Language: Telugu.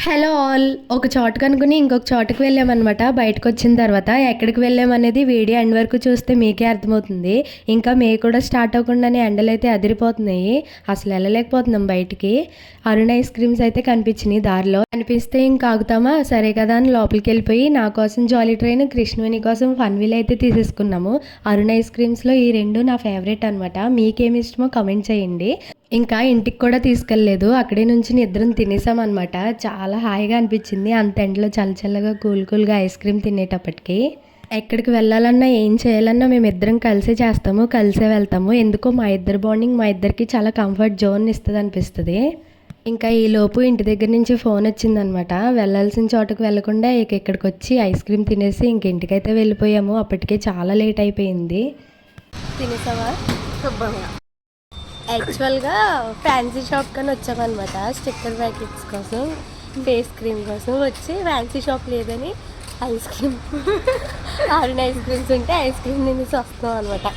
Hello all. ఒక చోటు కనుక్కుని ఇంకొక చోటుకి వెళ్ళామన్నమాట. బయటకు వచ్చిన తర్వాత ఎక్కడికి వెళ్ళామనేది వీడియో ఎండ్ వరకు చూస్తే మీకే అర్థమవుతుంది. ఇంకా మే కూడా స్టార్ట్ అవ్వకుండానే ఎండలు అయితే అదిరిపోతున్నాయి. అసలు వెళ్ళలేకపోతున్నాం బయటికి. అరుణ్ ఐస్ క్రీమ్స్ అయితే కనిపించినాయి దారిలో. కనిపిస్తే ఇంకా ఆగుతామా, సరే కదా అని లోపలికి వెళ్ళిపోయి నా కోసం జాలీ ట్రైన్, కృష్ణవేణి కోసం ఫన్ వీల్ అయితే తీసేసుకున్నాము. అరుణ్ ఐస్ క్రీమ్స్లో ఈ రెండు నా ఫేవరెట్ అనమాట. మీకేమి ఇష్టమో కమెంట్ చేయండి. ఇంకా ఇంటికి కూడా తీసుకెళ్ళలేదు, అక్కడే నుంచి ఇద్దరం తినేసామన్నమాట. చాలా హాయిగా అనిపించింది అంత ఎండలో చల్లచల్లగా కూల్గా ఐస్ క్రీమ్ తినేటప్పటికి. ఎక్కడికి వెళ్ళాలన్నా ఏం చేయాలన్నా మేమిద్దరం కలిసే చేస్తాము, కలిసే వెళ్తాము. ఎందుకో మా ఇద్దరు బాండింగ్ మా ఇద్దరికి చాలా కంఫర్ట్ జోన్ ఇస్తుంది అనిపిస్తుంది. ఇంకా ఈలోపు ఇంటి దగ్గర నుంచి ఫోన్ వచ్చిందనమాట. వెళ్ళాల్సిన చోటుకు వెళ్లకుండా ఇక్కడికి వచ్చి ఐస్ క్రీమ్ తినేసి ఇంక ఇంటికైతే వెళ్ళిపోయాము. అప్పటికే చాలా లేట్ అయిపోయింది. తినేసావా? శుభ్రంగా యాక్చువల్గా ఫ్యాన్సీ షాప్ కానీ వచ్చామన్నమాట. స్టిక్కర్ ప్యాకెట్స్ కోసం, ఫేస్ క్రీమ్ కోసం వచ్చి ఫ్యాన్సీ షాప్ లేదని ice cream Arun ice creams ఉంటే ఐస్ క్రీమ్ తినేసి వస్తాం అనమాట.